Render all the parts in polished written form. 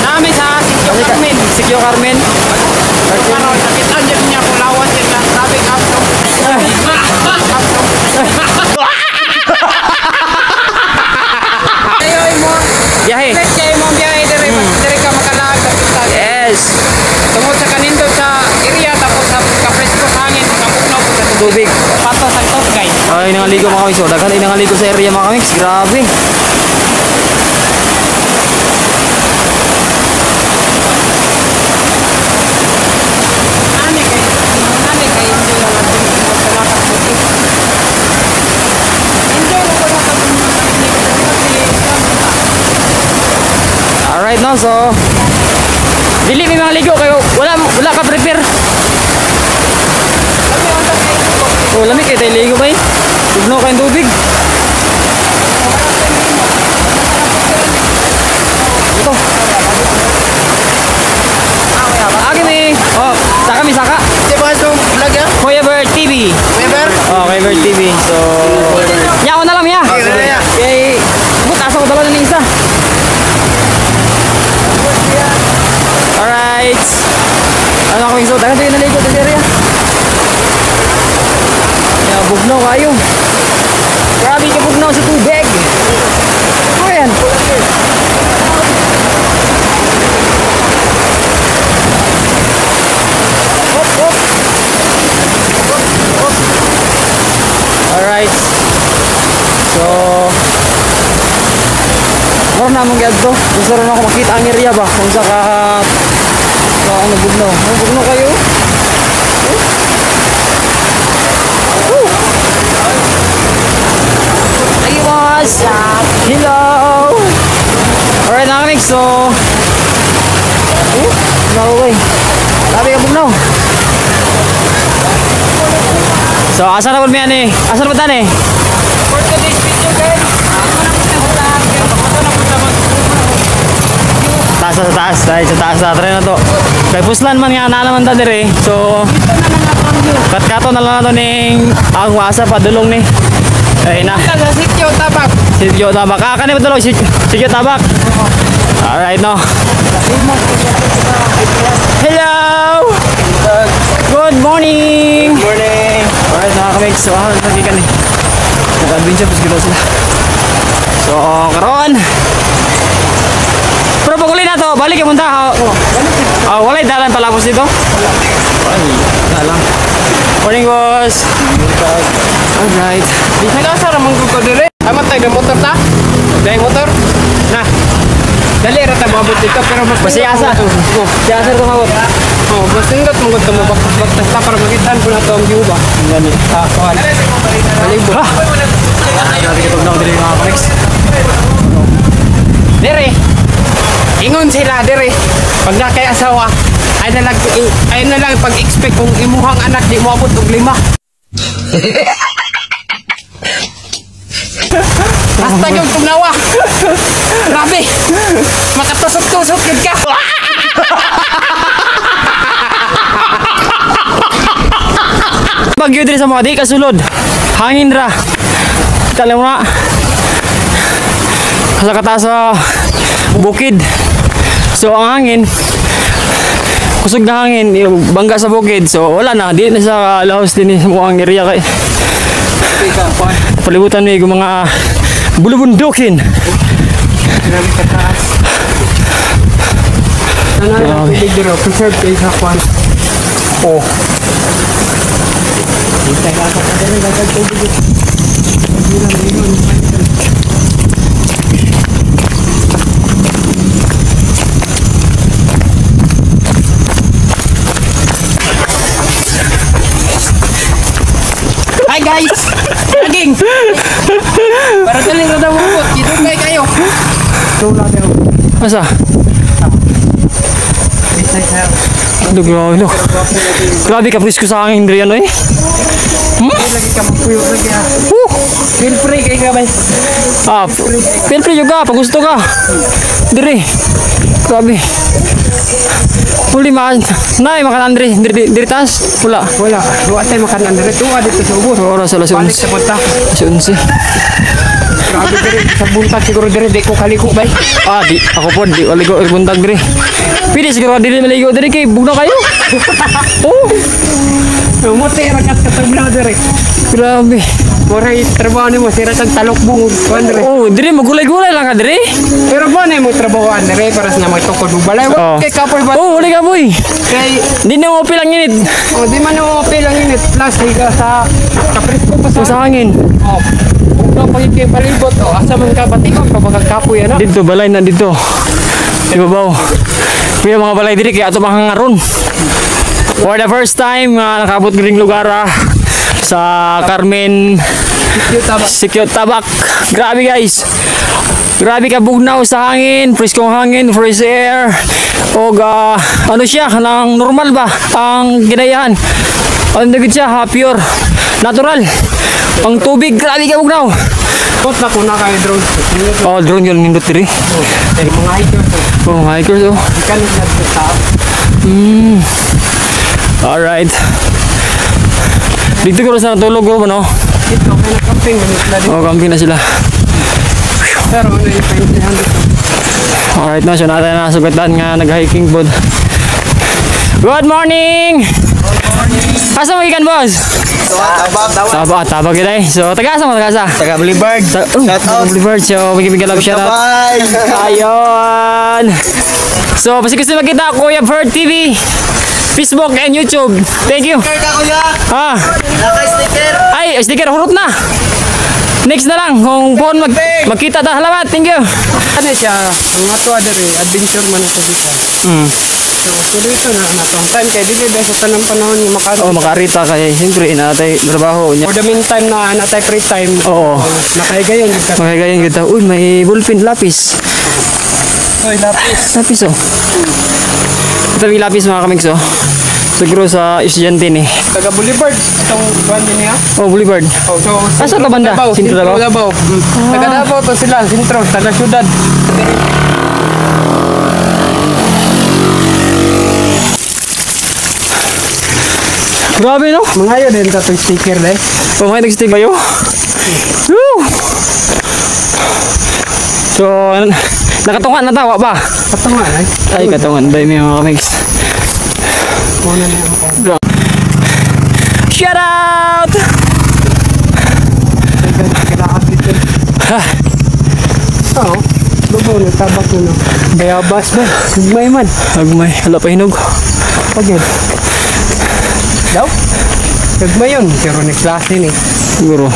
Namin sa Sikyo Carmen. Sikyo Carmen. Karon nakita niya Pulawan din lang. Sabi kapto. Ayoy mo. Biyahe. Let's say mo biyahe dire ka makalag sa pista. Yes. Tungod sa kanindot sa area tapos sa kapresko sa hangin makapugnaw po sa Tubig. pato sa top guys. Ay, nangaligo mga kamiks. Daghan ay nangaligo sa area mga kamiks. Grabe. Ani kay hindi lang ating sa lakas buti. Enjoy mo ko na sa Alright no, so dili may mga ligo kayo. Wala ka prepare. Oh, lamig kayo tayo ligo ba eh? Tugno kayong tubig. Ito. Agi mi. Oh, saka mi saka. Di ba itong vlog ya? Kuya Bird TV. Weber? Oh, Kuya Bird TV. So, yaw na lang ya. Okay. Butas ako dala ng isa. Alright. Ano ako yung dagan tayo naligo sa area. Ya, bugnaw kayo. Grabe ka bugnaw sa tubig. Ayan. Hop, hop. Alright. So, meron na mong gadto. Gusto rin ako makita ang area ba? Kung saka ako nagbugnaw. Nagbugnaw kayo? Ayos! Hello! Alright na kami. So, no way. Sabi ka bugnaw. So, asa na po miyan eh? Asa na po tan eh? For today's video guys, Taas sa taas, dahil sa taas na try na to. Kay puslan man nga na naman ta dire. So, kat-kato na lang na to ning ang wasa pa dulong ni. Ay na. sa Sikyo Tabak. Sikyo tabak. Kani ba dulong sikyo tabak. Alright no. Hello. Good morning. Good morning. Alright mga kamig. So, lagi ka ni. Nag-adventure pas gila sila. So, karon. Pero pag uli na to, balik yung punta. Walay dalan palapos dito. Dalang. Morning boss. Alright. Nag-asa ramang ko dire. Tama tayo ng motor ta? Dahil motor? Na. Dali rata mabot dito pero mas Masiyasa. Siyasa ito mabot. Oh, mas nindot mong gusto mo baktas ta para makitaan ko na to ang view ba? Ganit. Kuhan. Malibo. Grabe ka tugnaw dito mga konex. Dire. Ingon sila dire. Pag na kay asawa, ay na lang pag-expect kung imuhang anak di mo abot og 5. Basta yung tugnawa. Grabe. Makatusok-tusok yun ka. Bagyo diri sa mga di kasulod. Hangin ra. Tala mo na. Sa kataas sa bukid. So ang hangin kusog na hangin, bangga sa bukid. So wala na, di na sa lahos din sa muang area kay. Palibutan ni mga bulubundukin. Grabe ka taas. Ano na tubig dito? Preserve kayo sa kwan. Oh. Hintay ka sa kadang gagag tubig. Hi guys! Laging! Para taling rada mo po. Dito kayo. Masa? Aduh, grabe no. Grabe ka ko sa hangin diri ano eh. Lagi ka magpuyo lagi ha. Feel free kayo ka ba? Feel free juga pag gusto ka. Diri. Grabe. Huli man. Nay makan Andre diri tas. Wala. Wala. Luwa tayo makanan dito. Tuwa dito sa ubos. Oras alas 11. Balik sa punta. Alas 11. Grabe dire sa buntag siguro dire di ko kaliko bay. Di ako po di maligo buntag dire. Pili siguro dili maligo dire kay bugnaw kayo. Oh, Mote rakat katabla dire. grabe. Moray trabaho nimo sira kag talokbong kuan dire. Oh, dire magulay-gulay lang ka dire. Pero ba na mo trabahoan dire para sa may tukod ug balay. Oh. Kay kapoy ba Oh, wala ka boy. kay Di na mo pilang init. di man mo pilang init plus higa sa kapresko pa Sa sa. hangin. Oh. Kung pag ikay palibot asa man ka batikon kapag kapoy ana. Dito balay na dito. Ibabaw. Kuya mga balay diri kaya ato mahangaron. For the first time nakabot giring lugar sa Carmen Sikyo Tabak. Grabe guys. Grabe ka bugnaw sa hangin, preskong hangin, fresh air. O ano siya, nang normal ba ang ginayahan? Ano gid siya, pure, natural. Ang tubig, grabe ka bugnaw. Kot na ko na kay drone. Oh, drone yun nindot diri. Kay mga hikers. Oh, hikers oh. Kan sa Alright. Dito ko sa natulog ko no? Ito kay camping na din. Oh, camping na sila. Pero ano yung 20. Alright na, so natin na sugatan nga nag-hiking pod. Good morning! Asa mo ikan boss? Tabak kita eh. So, taga-asa mo, taga-asa? Taga Boulevard. Shout out. Boulevard. So, bigyan love shout out. Bye. Ayun! So, pasi gusto makita Kuya Bird TV, Facebook and YouTube. Thank you. Sticker ka kuya. Naka-sticker. Ay, sticker, hurot na. Next na lang, kung phone magkita ta. Salamat, thank you. Ano siya, ang ato adere adventure man ito dito. So, tuloy ito na natong time kay dili dahil sa tanang panahon yung Oh, makarita kay siyempre natay trabaho niya. For the meantime na natay free time. Oo. Nakahigayon gid ka. Magayon kita. Uy, may ballpen lapis. Oy, lapis. Lapis oh. Ito may lapis mga kamigs oh. Siguro sa estudyante ni. Taga Boulevard itong buwan din niya. Oh, Boulevard. Oh, so Asa ka banda? Sintro Sintro Davao? Davao. Taga Davao to sila, sintro, taga syudad. Grabe no? Mangayo din ta tong sticker dai. Oh, may nag-stick kayo? Woo! So, nakatungan na tawa ba? Katunga ay. Ay, katungan ba yung mga kamigs? Muna na ako. Shout out! Kailangan dito. Ha! Oo. Lubo na tabak ko no. Bayabas ba? May man. Agmay, hala pa hinog. Pagyan. Daw? Kagmay yun. Pero next klase ni. Siguro.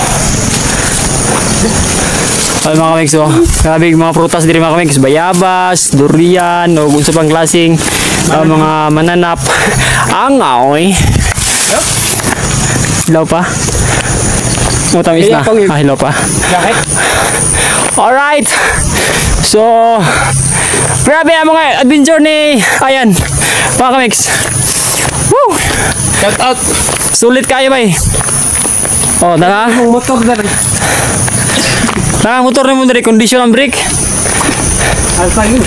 Ay mga kamigs oh. Grabe yung mga prutas diri mga kamigs. Bayabas, durian, o kung sa pang klaseng mga mananap. Ang aoy. Hilaw pa? O tamis na? Hilaw pa. Bakit? Alright. So, grabe ang mga adventure ni Ayan. Mga kamigs. Woo! Shout out. Sulit kayo ba eh. Oh, tara. Ang motor na rin. Tara, motor na mo dari condition ang brake. Alpha yun.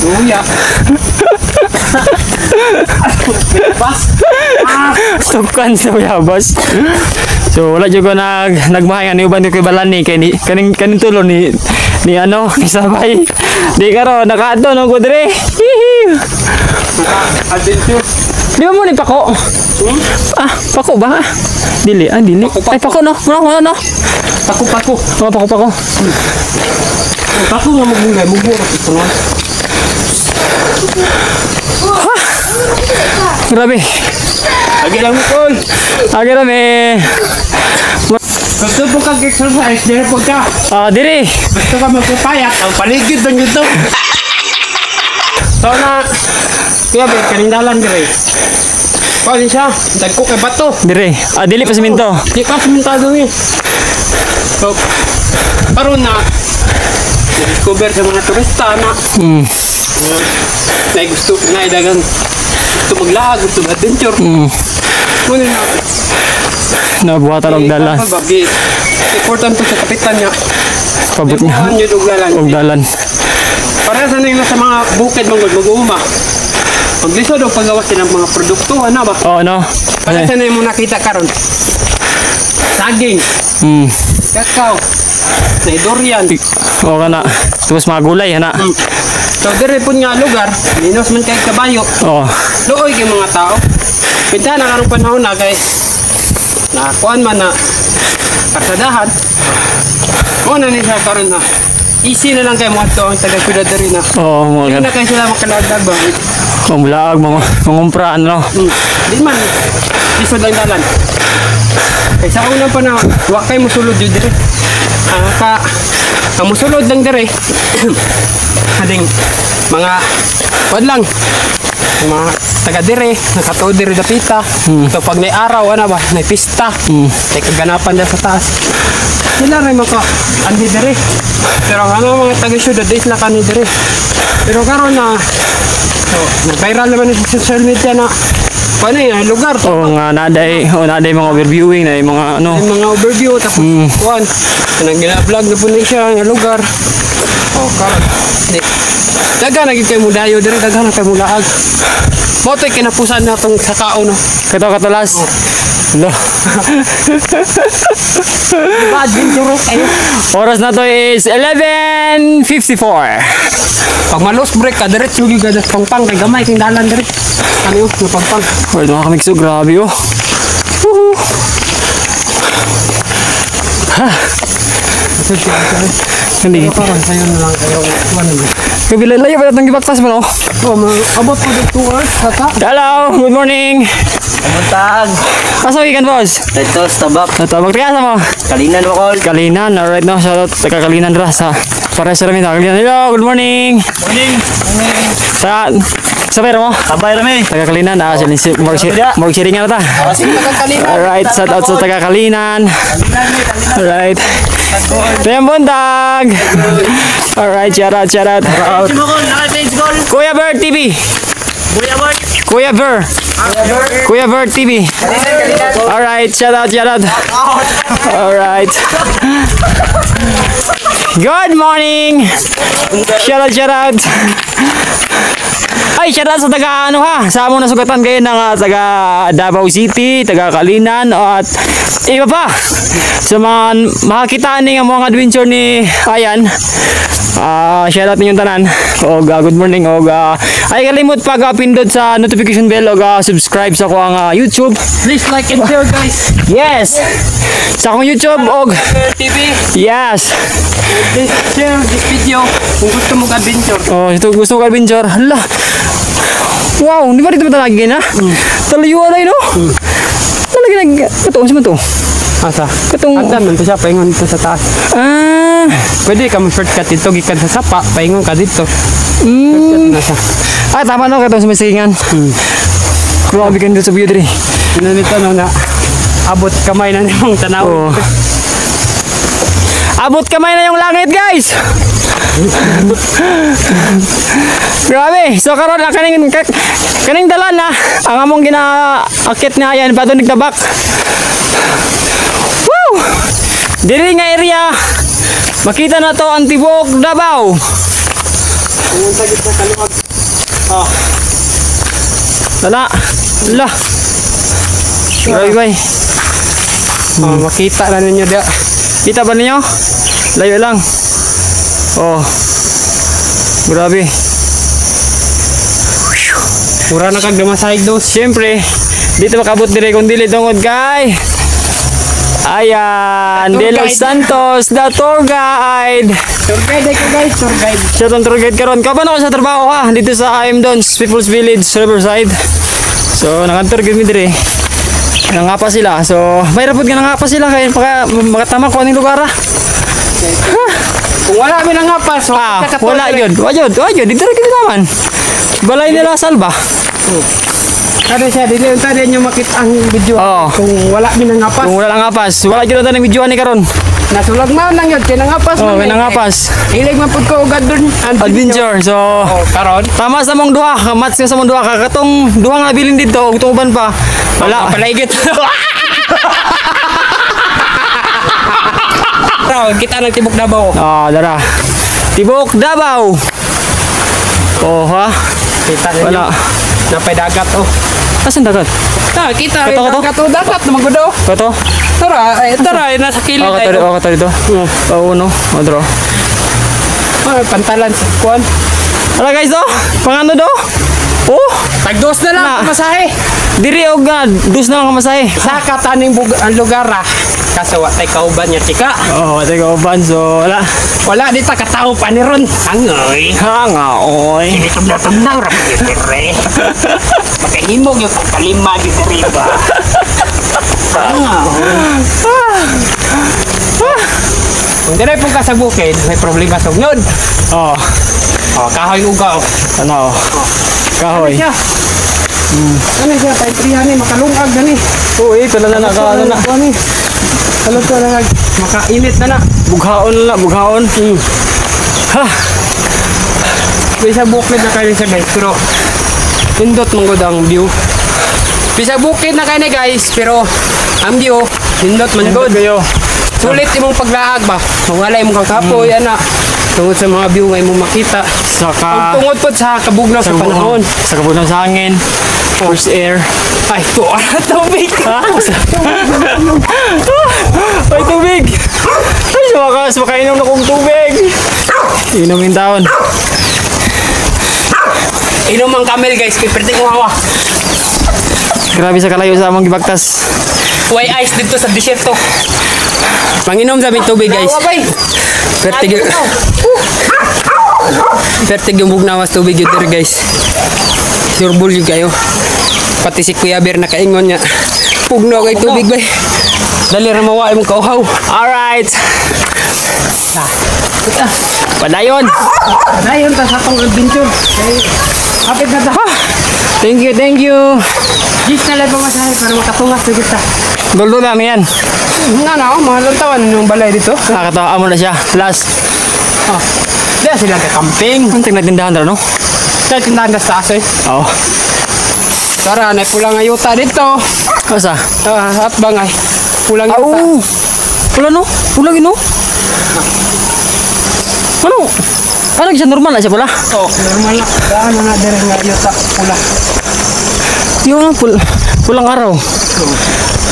Luya. Bas. Tukan sa bayabas. So wala jud ko nagmahay ani uban ko balani kay ni kaning tulo ni ano ni sabay. Di karo nakaadto no ko dire. Adventure. Di ba mo ni pako? Pako ba? Dili, dili. Ay pako no. No. Paku-paku. Oh, pako. Paku nga magbungay. Muguro ito no. Grabe. Lagi lang mo tol. Agad na Gusto po kang exercise. Dili po ka. dire. Gusto ka magpapayat. Ang paligid ng ito. So na. Kaya ba, kanindalan dire. Pwede siya. Dagko kay bato. Dire. Dili pa siminto. Di ka simintado eh. So, paron na. Discover sa mga turista na. Na gusto na idagang gusto maglaag, gusto mag-adventure. Muna na. Nabuhatan og dalan. Bagay. Important to sa kapitan niya. Pabot niya. Ibuhan niyo og dalan. Og dalan. Para sa nila sa mga bukid mong mag-uuma. Paglisod o paggawas din ng mga produkto, ano ba? Oh, no. Para sa na yung nakita karon. Saging, Hmm. kakao, na durian. Oo ka na. Tapos mga gulay, na. So, dire po nga lugar, linos man kay kabayo. Oo. Luoy kay mga tao. Pinta na karong panahon na kay nakakuan man na kasadahan. O na ni siya karon na. Easy na lang kay mo ato ang taga-siyudad diri na. Oo, Hindi mga na kayo sila makalagdag ba? kumulaag, mga mangumpraan, no? Di man, lisod lang dalan. Kaya sa unang panahon, wa kay musulod yun dire. Ang musulod lang dire. Ading mga wad lang. Mga taga dire, nakatuod dire dapita. So pag may araw, ano ba, may pista. May kaganapan dyan sa taas. Sila rin maka andi dire. Pero ano mga taga-syudad, di sila kani dire. Pero karon na, so, nag-viral naman sa social media na paano yung lugar. Oo nga, naday mga overviewing, na mga ano. Yung mga overview, tapos kuhan. Nang gina-vlog na po na siya yung lugar. O, karon. Daga naging kayo mudayo dire, daga na kayo mulaag. Mo to'y kinapusan na itong sakao, no? Katulas. Lo. Diba, adventurous kayo? Oras na to is 11:54. Pag malos break ka, diretso yung gadas pangpang, kay gamay, kay dalan dire. Ano yun, yung pangpang. Wala mga kamikso, grabe oh. Woohoo. Ha. Hindi. Parang kayo na lang kayo. Kabila layo pa itong gibaktas mo, no? Oh, abot po the 2 hours, kata. Hello, good morning. Kamuntag. Asa weekend, boss? Ito, stabak. Ito, magtrikasa mo. Kalinan mo, Col. Kalinan, alright no, shoutout taga Kalinan ra sa pares sa ramin. Kalinan. Hello, good morning. Morning. Sa pero mo? Sabay rami. Taga Kalinan, Morg Siringan na ta. Sige, magkakalinan. Alright, shoutout sa taga Kalinan. Alright. Tayong buntag. Alright, shout out. Si mo, Col. Naka-page, Col. Kuya Bird TV. Buya, boy. Kuya Bird TV. Alright, shout out. Alright. Good morning. Shout out. Ay, shout out sa taga ano ha. Sa among nasugatan kayo ng taga Davao City, taga Kalinan at iba pa. Sa mga makakita ni ang mga adventure ni Ayan. Shout out ninyong tanan. Og good morning og ay kalimot pag pindot sa notification bell og subscribe sa akong YouTube. Please like and share, guys. Yes. Sa akong YouTube og TV. yes. Please share this video kung gusto mong adventure. Oh, ito gusto ko adventure. Hala. Wow, di ba dito ba lagi na? Talayuan na no? Talaga katong si man to. Asa? Katong Agdan man to siya, paingon dito sa taas. Pwede ka shortcut dito, gikan sa sapa, paingon ka dito. Shortcut na siya. Ay, tama no, katong sumisingan. Grabe ka dito sa view diri. Nito no na abot kamay na yung tanaw. Oh. Abot kamay na yung langit, guys. Grabe. So karon kaning dalan na ang among ginaakit na Ayan pato nagtabak. Woo! Diri nga area. Makita na to ang Tibok Davao. Pumunta gid sa kaluwag. Dala. La. Bye. Makita na ninyo dia. Kita ba ninyo? Layo lang. Oh. Grabe. Mura na kag dumasahig dos. Siyempre, dito makabot dire kung dili tungod kay Ayan, Tour De Los guide. Santos, the tour guide. Tour guide ko guys, tour guide. Siya tong tour guide karon. Kapan ako sa trabaho ka dito sa IM Dons, People's Village, Riverside. So, naka-tour guide mi dire. Nangapa sila. So, mayroon po nangapa sila kaya makatama ko aning lugar. Kung wala mi nang ngapas, Wala yun. Wajod. Dito rin kami naman. Balay nila Salba. Kada siya dili unta din yung makita ang video. Oo. Kung wala mi nang ngapas, Kung wala lang ngapas, wala yun na ng video ni karon. nasulag man lang yun, kaya ngapas Oh, man. nangapas. Hilig man pud ko og Adventure. So, Karon, tama sa mong duha, kamats nga sa mong duha, kakatong duha nga bilin dito, ug tuban pa. Wala. palaigit. Kita ng Tibok Davao. Dara. Tibok Davao. Oh, ha? Kita ninyo. Wala. Napay dagat oh. Asan dagat? Kita Kato, kato? dagat oh, dagat naman gud oh. Kato? Tara, nasa kilid Oh, ay. kato dito. Oo, no. Odro. Pantalan sa kuan. Ala guys, oh. Pangano do? Oh, Tagdos na lang Na. pamasahe. diri og dus na lang kamasahe. Sa kataning ang lugar ah. Kaso wa tay kauban niya tika. Oh, wala ko ban so wala. Wala di ta katao pa ni ron. Angoy. Hanga oy. Tumna ra dire. Makahimog yung kalima di dire ba. Kung dire pong ka sa bukid, may problema sa ugnod. Oh, Oh, kahoy ugaw. ano? Kahoy. Siya. Ano siya, paitrihan ni, makalungag na ni. Uy, tala na ka ano na. Kalot ko na makainit na na. Bughaon na, bughaon. Ha. Bisa bukid na kayo sa guys, pero pindot mong ang view. Bisa bukid na kayo guys, pero ang view, pindot man good. Kayo. Sulit imong paglaag ba? Wala imong kakapoy, ana. Tungod sa mga view nga imong makita. Saka Tungod po sa kabugnaw sa panahon. Sa kabugnaw sa hangin. First air. Ay, to, tubig. Ay, tubig! Ay, sa wakas, makainom na kong tubig! Inumin taon. Inom ang camel guys, piperting mo hawa. Grabe sa kalayo sa among gibagtas. Way ice dito sa desierto. Panginom sa aming tubig guys. Pertig Pertig yung bugnawas tubig yun there guys. Surbol yun kayo. Pati si Kuya Bear nakaingon niya. Pugno kay tubig ba. Dali ra mawa imong kauhaw. Alright! Padayon! Dayon ta sa atong adventure. Kay hapit na ta. Thank you, thank you! Gis na lang pamasahe para makatungas na kita. Dolo na yan. Nga na, mga lantawan yung balay dito. Nakakatawa mo na siya. Last. Oh. Diyan sila camping. Ang tingnan no? Sa tindahan na sa asoy. Oo. Tara, na pulang ayuta dito. Kasa? At bangay. Pulang ayuta. Au! Pula no? Pula gino? Ano? Ano siya normal na siya pula? Oh, normal na. Daan na dire nga ayuta. Pula. Yung pulang araw.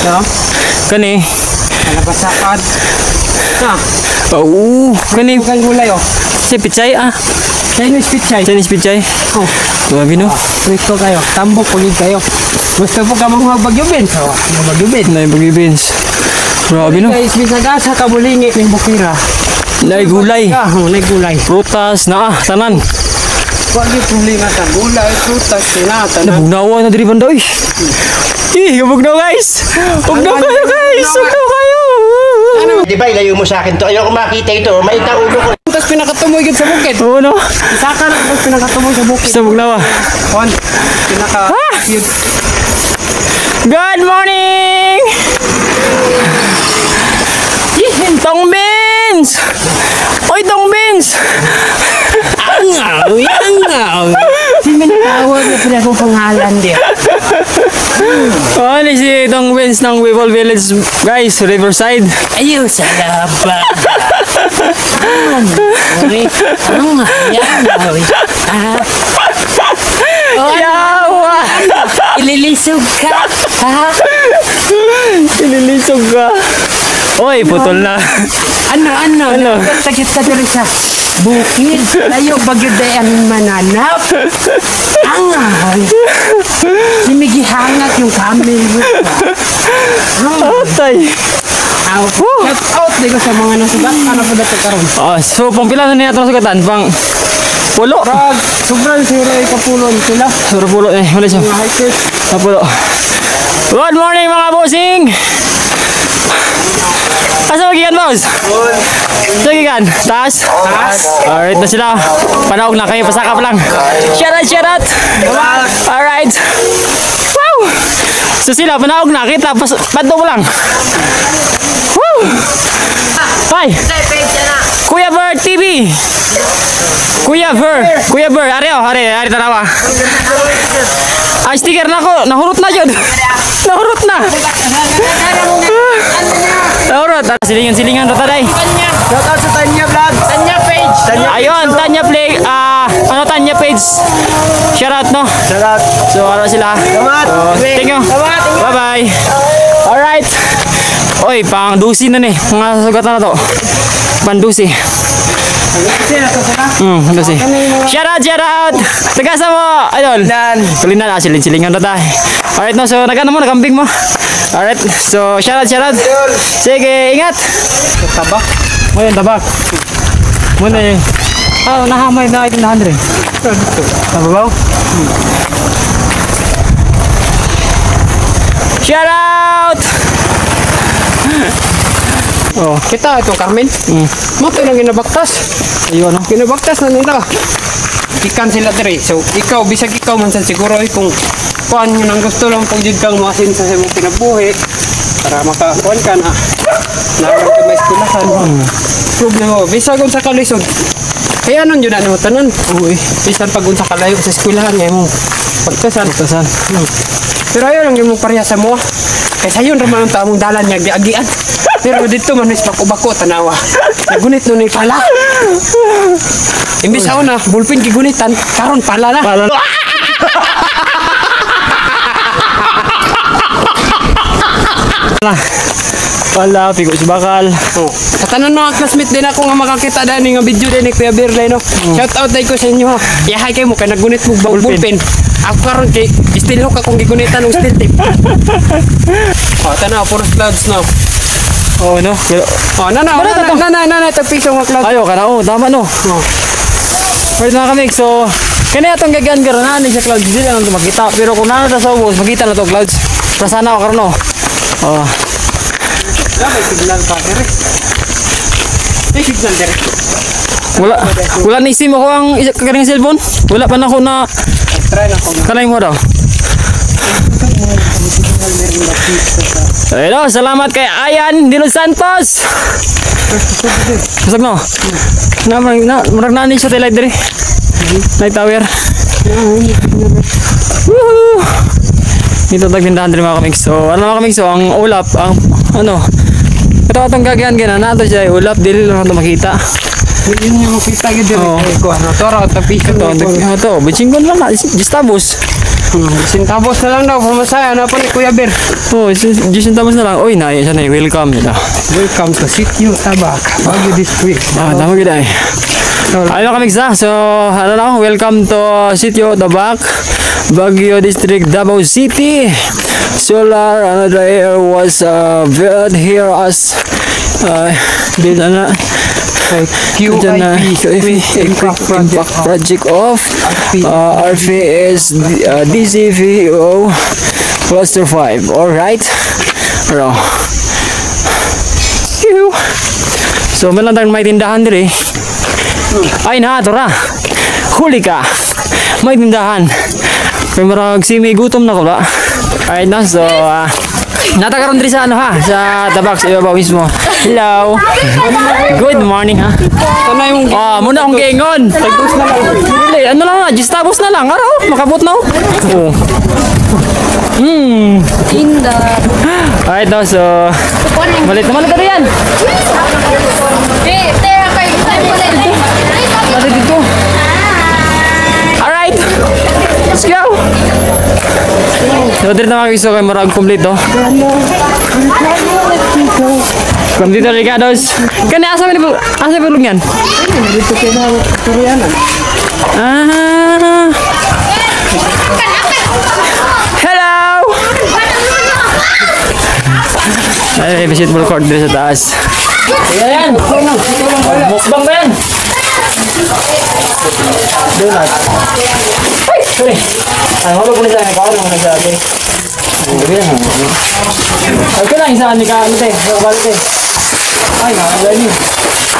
No? Kani. Nalabasakan. Ha? Oo. Kani. Bukan gulay oh. Si Pichay ah. Chinese pichay. Chinese Pichay. Oh. Grabe no? Rito kayo. Tambok ulit kayo. Gusto po ka mga Bagyo Beans. Oh, mga Bagyo Beans. Nay Bagyo Beans. Grabe no? Guys, bisagasa ka bulingi ng bukira. Nay gulay. Ah, nay gulay. Prutas na tanan. Wag yung problema sa gulay, frutas, sinatan. Nabugnawa na diri banda. Bugnaw guys. Bugnaw kayo guys. Bugnaw kayo. Di ba ilayo mo sa akin to? Ayoko makita ito. Maita ulo ko. Tapos pinakatumoy yun sa bukid. Oo no? Isaka na tapos pinakatumoy sa bukid. Gusto bugnawa. Juan, cute. Good morning! Tong Beans! Oy, Tong Beans! Angaw, angaw. Siminawag na pala akong pangalan dia. Ano si Tong Beans ng Weevil Village, guys, Riverside. Ayaw sa laba. Uy, angaw, angaw. Yawa! Ililisog ka. Ha? Ililisog ka. Oy, putol na. Ano? Sakit ka diri sa bukid. Tayo bagyo dayan mananap. Angaw. Simigihangat yung camel mo. Atay. Shout out dito sa mga nasugat. Ano po dito karon? So, pang pila na niya itong sugatan? Pang pulo. Pag sobrang sila ikapulon sila. Suro pulo eh. Wala siya. Mga hikers. Pulo. Good morning mga bossing! Asa magigan, boss? Asa magigan? Taas? Alright na sila. Panaog na kayo. Pasaka pa lang. Shout out! Alright. Wow! So sila, panaog na. Kita, pato mo lang. Woo! Hi! Kuya Ver TV! Kuya Ver, ari tanawa. Ay, sticker na ko. Nahurot na yun. Nahurot na. Nahurot. Silingan to taday. Shout out sa Tanya Vlog. Tanya page. Ayun, Tanya Play. Ano Tanya page. Shout out no. Shout out. So ano sila? Salamat. So, thank you. Bye bye. Alright. Oy, pang dusi na ni. Mga sugatan na to. Pandusi. Dusi. Shout out. Tagasa mo, idol. Kulinan silin-silingan na tayo. Alright no, so nagano mo, nagambing mo. Alright, so shout out. Sige, ingat. Tabak. Mo yung tabak. Muna yung nahamay na itin na 100. Nababaw? Shout out! Oh, kita ito Carmen. Mato lang ginabaktas. Ayun ano? Ginabaktas na nila. Ikan sila dire. So ikaw bisag ikaw man san siguro kung kuan yun ang gusto lang pag jud kang masin sa imong kinabuhi para makakuan ka na. Naman ka may eskwelahan. Problema bisag kung sa kalisod. Kaya nun yun mo tanan. Uy, bisan pag unsa kalayo sa eskwelahan ngay mo pagkasan. Pero ayaw lang yung pareha sa mo. Kaysa yun raman ang tamong dalan niya giagian. Pero dito man is bako-bako tanawa. Nagunit nun ni pala. Imbis ako na, bulpin gigunitan, karon pala na. Pala, pigo si bakal. Oh. Sa tanan mga classmate din ako nga makakita dahil nga video din ni Kuya Birlay no. Shout out day ko sa inyo ha. Iyahay kayo mo kay nagunit mo bulpin. Ako karon kay still hook akong gigunitan ng steel tip. Oh, tanaw puro clouds no. Oh, no? Pero, Na tapiso mga clouds. ayo ka na, tama no. Pwede na kami, so, kaya itong gagaan ka na sa clouds, hindi lang ito makita. Pero kung nana sa ubos, makita na ito clouds. Sana ako karoon no. Oh. May signal pa dire. May signal dire. Wala na isim ako ang kakaring cellphone. Wala pa na ako na Try na ko. kanay mo daw. Hello, salamat kay Ayan Dino Santos. Pasag no. Marag na ni sa light dire. Light tower. Woohoo! Dito tagtindahan din mga kamix. So, ano mga kamix? So, ang ulap, ang ano, ito atong gagayan gana nato siya, ulap, dili lang ito makita. Yun yung kita gid dire ko ano to ra tapiso to. Ito, bitsingon lang na, gistabos. Sintabos na lang daw pumasaya na pa ni Kuya Bir. Oh, gistabos na lang. Oy, na, siya na, welcome nila. Welcome to Sitio Tabak, Baguio District. Tama gid ay. Ano kamix na? So, ano na, welcome to Sitio Tabak, Baguio District, Davao City. Solar, another air was built here as dito na QIP Impact Project of RFS DCVO Cluster 5. Alright. So, meron tayong may tindahan dire. Ay na, ito ra. Huli ka. May tindahan. Kaya marag simi gutom na ko ba? Alright na, so natakaroon din sa ano ha, sa tabak sa ibabaw mismo. Hello. Good morning ha. Sana yung Muna akong gaingon. tagos na lang. Dili, ano lang na, gistabos na lang. Araw, makabot na. Oh. Inda. Alright no, so malit naman ito yan. Malit dito. Alright. Let's go. So, dito na mga gusto kayo marag complete to. Complete to Ricardo's. Kanya asa pilong yan? Dito kayo na Koreanan. Hello! Ay, basketball court dito sa taas. Ayan! Mukbang ba yan? Donut. Ay! Sorry! Ay, wala ko na sa akin. Kawala ko na sa akin. Okay lang, isa ni ka, ano te? Wala te. Ay, nakakagani.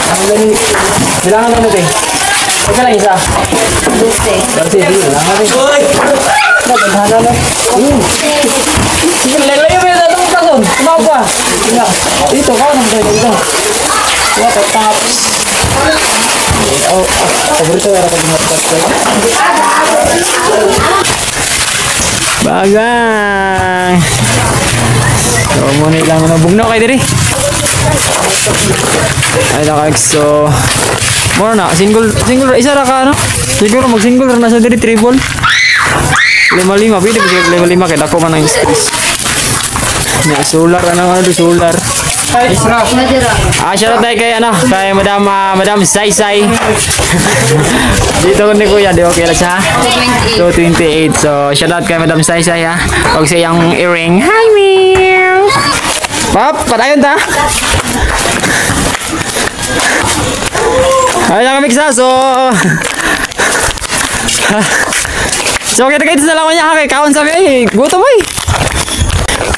Nakakagani. Bilangan lang te. Okay lang, isa. Sige, bilangan te. Nagandana lang. Sige, lalayo mo yung tatong kason. Tumawag pa. Dito, kawala mo tayo dito. What a tops. Paborito era ko yung bagay. So, muna lang na bugno kay diri. Ay, nakag so Mura na, single isa ra ka ano? Siguro mag-single ra na sa diri triple. 5-5, pwede ba sila 5-5 kaya dako man ang space. May solar, ano di solar. Shout out tayo kay Madam Saysay. Dito ko ni Kuya, di okay lang siya. 228. So shout out kay Madam Saysay ha. Huwag siya yung earring. Hi Meow. Pap, patayon ta. Ayun kami kisa, so kita sa lang niya kay kaon sabi ay gutom ay.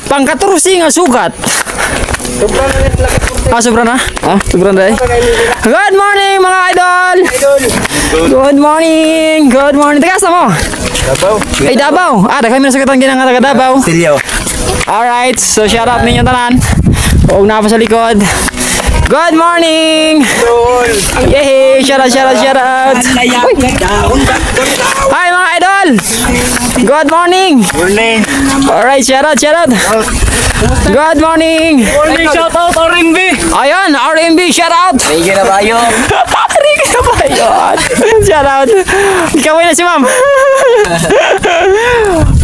Pang-14 nga sugat. Sobra na? Sobra na eh. Good morning mga idol! Good morning! Good morning! Tagas na mo? Davao. Ay, Davao. Kami nasagatan ginang taga Davao. Silyo. Alright, so shout out ninyo tanan. Huwag na pa sa likod. Good morning! Yay! Shout out! Hi mga idol! Good morning! Alright, shout out! Good morning! Shout out R&B. Ayan, R&B, shout out! Sige na ba yun? Shout out! Ikaw na si ma'am!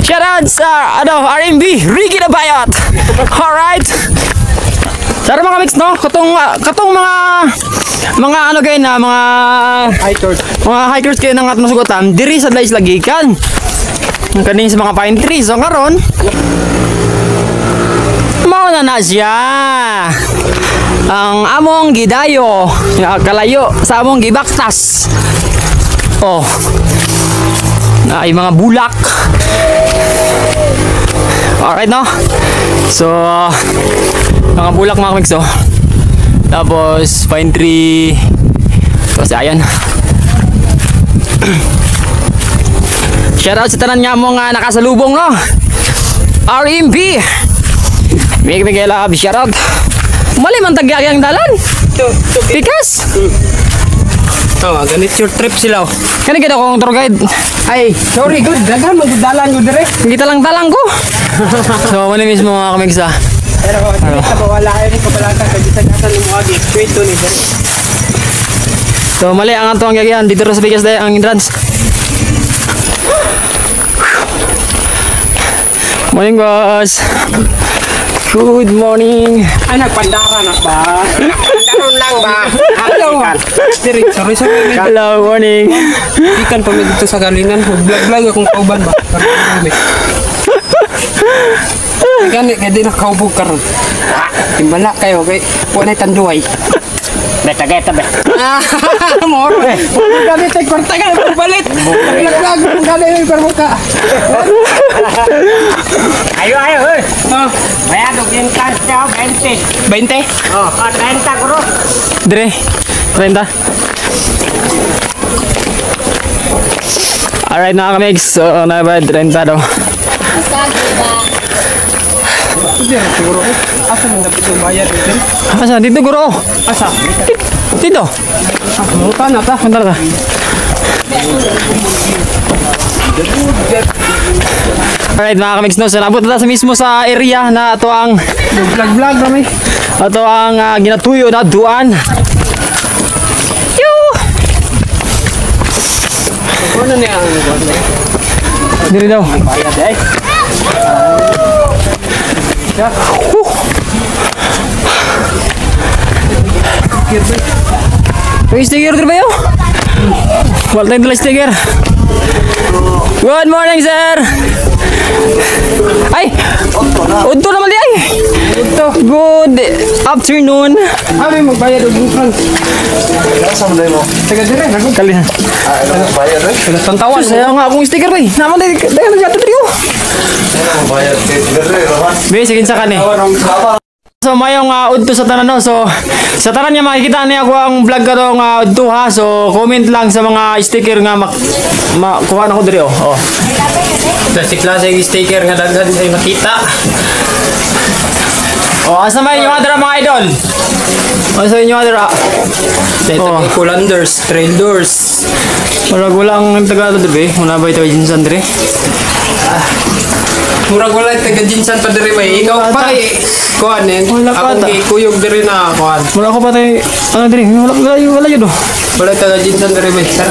Shout out sa R&B, Ricky na Bayot! Alright! Sara mga mix no, katong mga ano kayo na mga hikers kayo nang atong sugutan diri sa Dais Lagikan. Kaning sa mga pine trees so karon mao na siya ang among gidayo kalayo sa among gibaktas. Oh. Ay mga bulak. Alright no. So mga bulak mga mix oh. Tapos pine tree. Tapos ayan. Shoutout sa tanan nga mo nga nakasalubong no. RMB. May love shoutout. Mali man tagya ang dalan. Pikas. Ganit your trip sila. Kani kita kong tour guide. Ay, sorry good. Daghan magdalan ko dire. Kita lang talang ko. So mali mismo mga kamigsa. Pero sa bawala ay ko pala ka gisa-gisa ni mo agi straight to ni dire. So mali ang ato ang gagyan dito sa bigas dai ang entrance. Morning boss. Good morning. Ay nagpandara na ba? Pandaron lang ba? Hello. Sorry. Hello, morning. Ikan pa dito sa galingan. Vlog akong kauban ba? Gani di na kaubog karon. Timbala kayo kay wala tanduay. Beta ba? Moro. Gani tay kwarta ka palit. Vlog kung gani permuka. Ayo hoy. Bayad og yung cash 20. 20? 30 bro. Dire. 30. Alright mga kamigs. So nabayad 30 daw. Siguro asa man dapat yung bayad dito? Asa dito guro? Asa? Dito. Muta na ta. Andar ta. Alright mga kamigs no, so nabot na sa mismo sa area na ato ang Vlog kami. ato ang ginatuyo na duan. Yo! Ano niya ang Diri daw. bayad eh? May sticker dito ba yun? Wala tayong dala sticker. Good morning sir! Ay! Udto naman di ay! Good afternoon! May magbayad og entrance. Saan mo? Taga dire nagug. Kalihan. Bayad eh? Taga Tantawan. Saya nga akong sticker ba eh. Naman tayo nagkata trio. Bayad kay Be, sige sa kani. So mayong udto sa tanan no. So sa tanan niya makikita niya ako ang vlog ko nga udto ha. So comment lang sa mga sticker nga makuha na ko diri oh. Klase yung sticker nga daghan ay makita. Oh, asa may inyo adra mga idol? Asa inyo adra? Dito Colanders, Trail Doors. Wala gulang taga dito be. Una ba ito jinsan dire? Murag wala taga Jinsan pa diri bay. Ikaw pa kuan eh. Wala ka Ako ata. kuyog diri na kuan. Wala ko pa tayo, ano din, wala yun oh. Wala taga Jinsan diri bay.